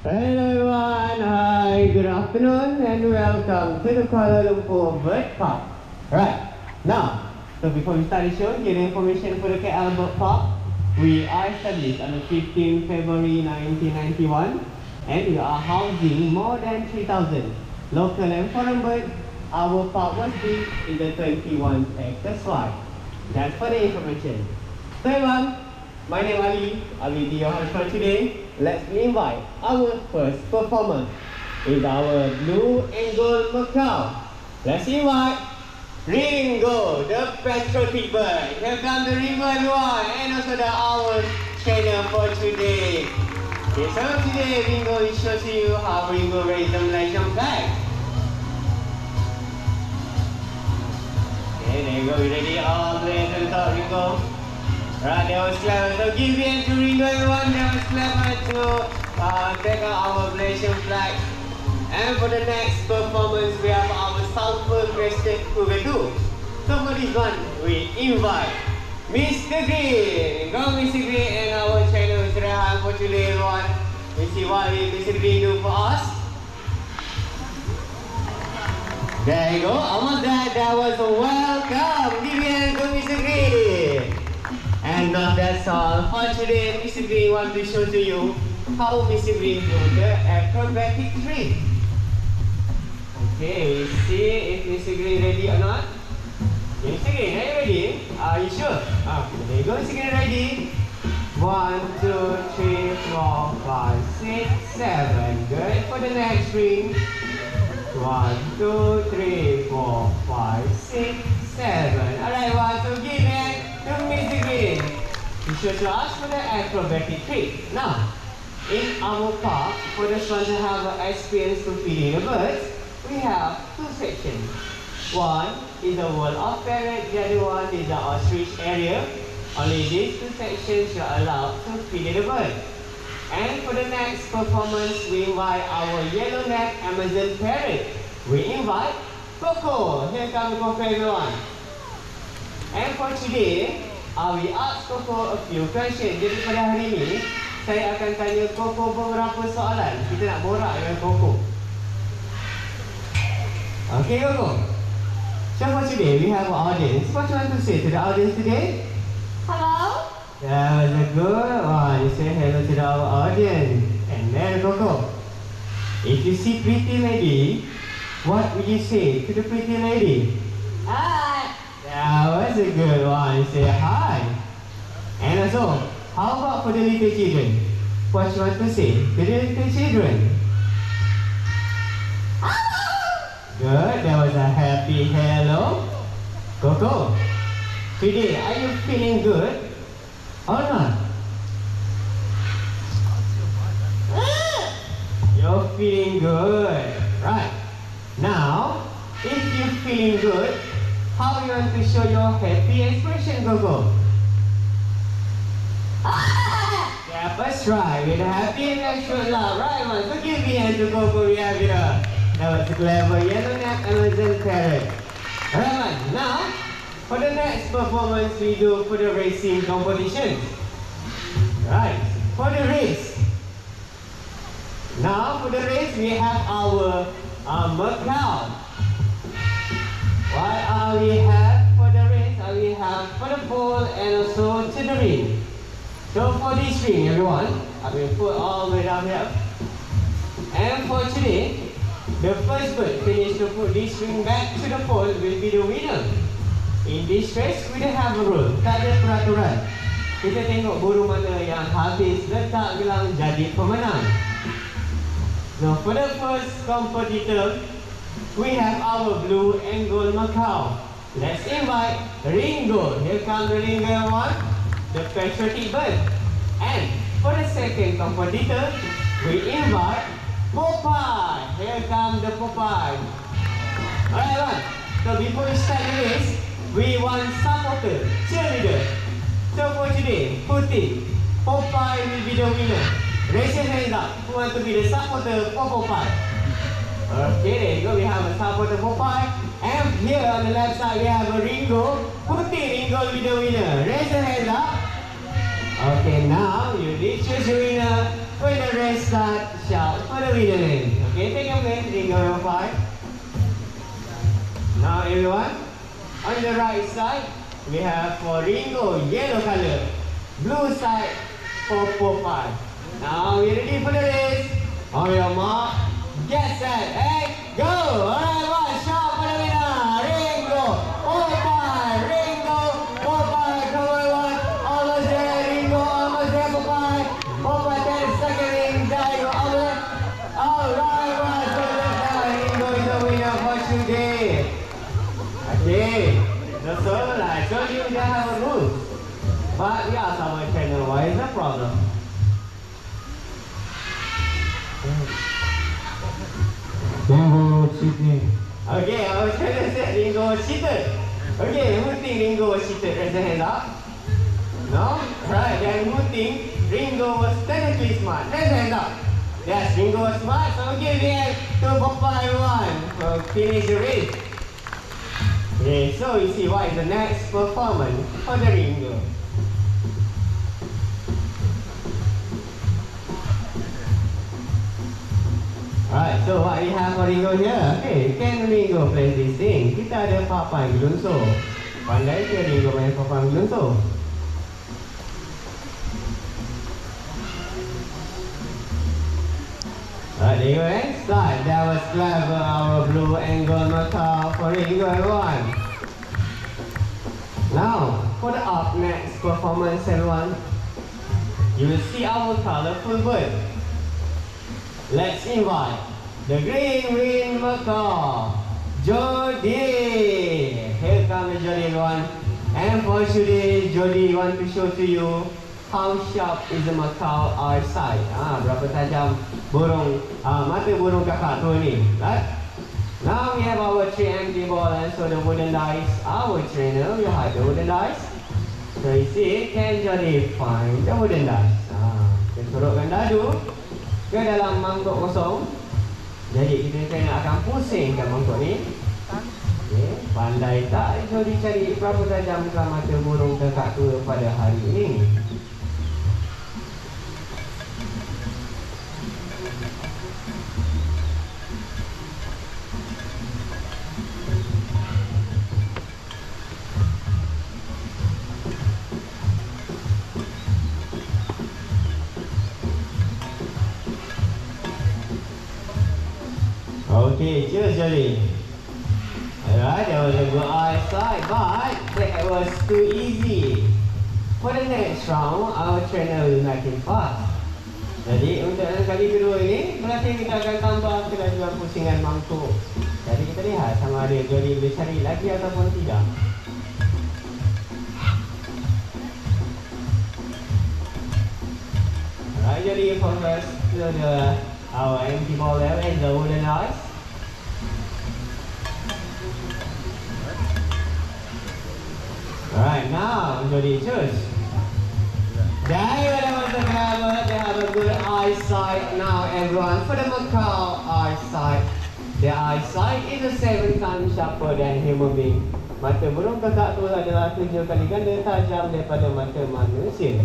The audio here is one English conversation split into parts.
Hello everyone, hi, good afternoon and welcome to the Kuala Lumpur Bird Park. Right, now, so before we start the show, here the information for the KL Bird Park. We are established on the 15th February 1991 and we are housing more than 3,000 local and foreign birds. Our park was built in the 21 hectares wide. That's for the information. So everyone, my name is Ali. I will be your host for today. Let's invite our first performer. Is our blue and gold macaw. Let's invite Ringo, the patriotic bird. Here comes the Ringo everyone, and also our trainer for today. Okay, so today Ringo will show to you how Ringo raised the Malaysian flag. Okay, there you go. You ready? All the way to the top, Ringo. Right, that was clever. So give in to Ringo everyone. That was clever to take out our Malaysian flag. And for the next performance, we have our sulfur crested cockatoo. So for this one, we invite Mr. Green. Go Mr. Green, and our channel is Rehan for today everyone. We see what Mr. Green do for us. There you go. Almost there. That was a welcome. Give in to Mr. Green. And that's all for today. Mr. Green wants to show to you how Mr. Green do the acrobatic trick. Okay, we see if Mr. Green ready or not. Okay, Mr. Green, are you ready? Are you sure? There you go, Mr. Green, ready? 1, 2, 3, 4, 5, 6, 7. Good. For the next ring. 1, 2, 3, 4, 5, 6, 7. Alright, one, so give it to Mr. Green. He shows us for the acrobatic trick. Now, in our park, for the ones who have experience to feeding the birds, we have two sections. One is the world of parrot, the other one is the ostrich area. Only these two sections are allowed to feed the bird. And for the next performance, we invite our yellow-necked Amazon parrot. We invite Coco. Here comes Coco everyone. And for today, we ask Coco a few questions. Jadi pada hari ini, saya akan tanya Coco beberapa soalan. Kita nak borak dengan Coco. Okay, Coco. So for today, we have an audience. What do you want to say to the audience today? Hello. That was a good one. You say hello to our audience. And then Coco, if you see pretty lady, what would you say to the pretty lady? Hi. That was a good one. You say hi. And also, how about for the little children? What you want to say to the little children? Good. That was a happy hello. Coco, today are you feeling good or not? You're feeling good. Right. Now, if you're feeling good, how you want to show your happy expression, Coco? Yeah, that's right. With a happy and extra love. Right, man. So give me hand to Coco. We have it. That was a clever yellow-necked Amazon parrot. Alright, man. Now, for the next performance, we do for the racing competition. Right. For the race. Now, for the race, we have our macaw. What we have for the race? We have for the pole and also to the ring. So for this ring, everyone, I will put all the way down here. And for today, the first bird finish to put this ring back to the pole will be the winner. In this race, we don't have a rule. Tak ada peraturan. Kita tengok burung mana yang habis letak gelang jadi pemenang. Now for the first competitor, we have our blue and gold macaw. Let's invite Ringo. Here comes the Ringo one, the patriotic bird. And for the second competitor, we invite Popeye. Here comes the Popeye. Alright, one. So before we start the race, we want supporter, cheerleader. So for today, who think Popeye will be the winner? Raise your hands up. Who want to be the supporter for Popeye? Okay, there you go. We have a supporter Popeye. And here on the left side, we have a Ringo. Who think Ringo will be the winner? Raise your hands up. Okay, now you did choose your winner. when the race starts, shout for the winner name. Okay, take your place, Ringo number 5. Now everyone, on the right side, we have for Ringo, yellow color. Blue side, for Popeye. Now we ready for the race. On your mark, get set, and go! Alright, one shot for the winner. Ringo, Popeye, Ringo, Popeye, come on, one. Almost there, Ringo, almost there, Popeye. Popeye, 10 second ring, there you go, almost. Alright, one, so Ringo is the winner for today. Okay, so I told you they have a rule. But we asked our trainer, why is the problem? Ringo cheating. Okay, our trainer said Ringo was cheated. Okay, who think Ringo was cheated? Raise your hand up. No? Right, then who think Ringo was technically smart? Raise your hand up. Yes, Ringo was smart. So give it to Popeye one for finish the race. Okay, so you see what is the next performance for the Ringo. Alright, so what we have for Ringo here? Okay, can Ringo play this thing? Kita ada papan gelunso. Pandai ke Ringo main papan gelunso? Alright, there you go, start. That was clever, our blue and gold Macau for Ringo, everyone. Now, for the up next performance, everyone, you will see our colorful bird. Let's invite the green wing Macau, Jody. Here comes Jody, everyone. And for today, Jody want to show to you how sharp is the Macau eyesight. Berapa tajam burung mata burung kakak tu ni. Right? Now we have our 3 empty ball and so the wooden dice. Our trainer will hide the wooden dice. So you see, can Jody find the wooden dice? Kita sorokkan dadu ke dalam mangkuk kosong. Jadi kita kena akan pusingkan mangkuk ni. Okay. Pandai tak Jody cari berapa tajam mata burung kakak tu pada hari ini? Okay, cheers Jolly. Alright, that was a good eyesight, but that was too easy. For the next round, our trainer will make it fast. Jadi untuk kali kedua ini, berarti kita akan tambah kelajuan pusingan mangkuk. Jadi kita lihat sama ada Jolly boleh cari lagi ataupun tidak. Alright, Jolly focus to our empty ball there and the wooden eyes. Alright, now Jody choose. There was the camera, they have a good eyesight now everyone. For the Macau eyesight, their eyesight is 7 times sharper than human being. Mata burung kakak tu adalah 7 kali ganda tajam daripada mata manusia.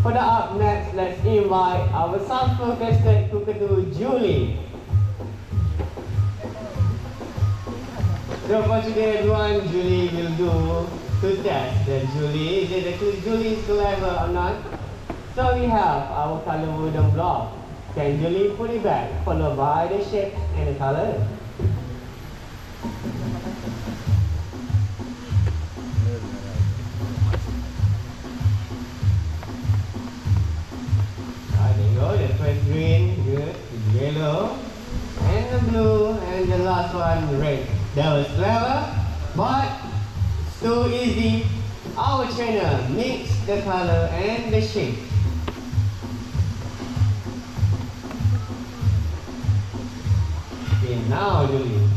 For the up next, let's invite our self-focused cockatoo Julie. So for today everyone, Julie will do to test that Julie, is it Julie is clever or not? So we have our color wooden block. Can Julie put it back, followed by the shape and the color? There you go, the first green, good, yellow, and the blue, and the last one red. That was clever, but too easy. Our trainer mix the color and the shape. Okay, now Julie.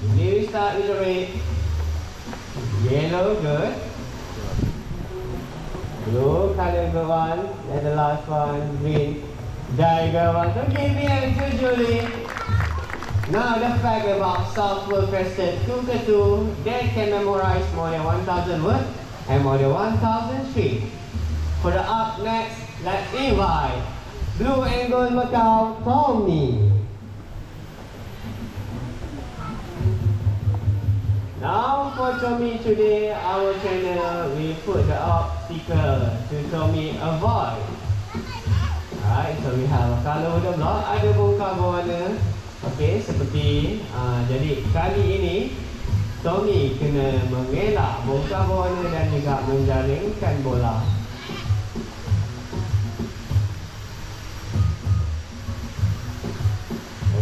Julie, we start with the red. Yellow, good. Blue color, good one. And the last one, green. There you go, one. So give me a to Julie. Now the fact about self-crested cockatoo, they can memorize more than 1,000 words and more than 1,000 feet. For the up next, let's invite Blue and Gold Macau, Tommy. Now for Tommy today, our trainer will put the obstacle to Tommy avoid. Alright, so we have a color with the block, ada bongkar berwarna. Okey, seperti jadi kali ini Tommy kena mengelak bongkar berwarna dan juga menjaringkan bola.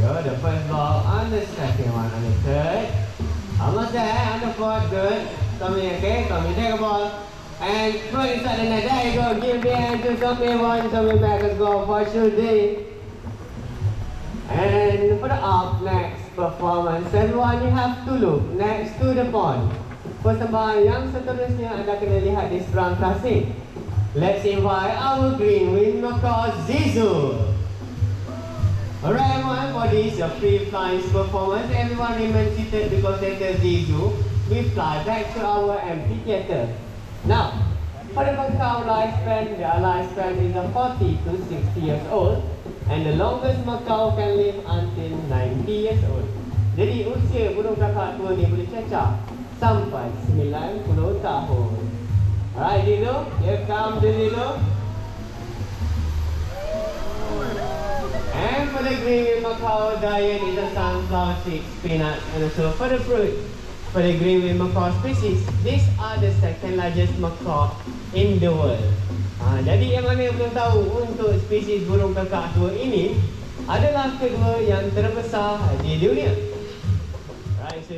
So the first ball on the second one, on the third. Almost there, on the fourth, good. Tommy, okay, Tommy take a ball and put inside the net. There you go, give the hand to Tommy, one, Tommy back and go for shooting. And for the up next performance, everyone you have to look next to the pond. Persembahan yang seterusnya anda kena lihat di seberang tasik. Let's invite our green wing Macau Zizou. Alright everyone, for this free flying performance, everyone remain seated because later Zizou we fly back to our amphitheater. Now, for the Macau lifespan, their lifespan is 40 to 60 years old. And the longest Macau can live until 90 years old. Jadi usia burung kakak tua ni boleh cecah sampai 90 tahun. Alright Zizou, here comes the Zizou. And for the green Macau diet is a sunflower seeds, peanuts, and also for the fruit. For the green wing macaw species, these are the second largest macaw in the world. Jadi yang mana belum tahu untuk spesies burung kakak tua ini adalah kedua yang terbesar di dunia. Right, so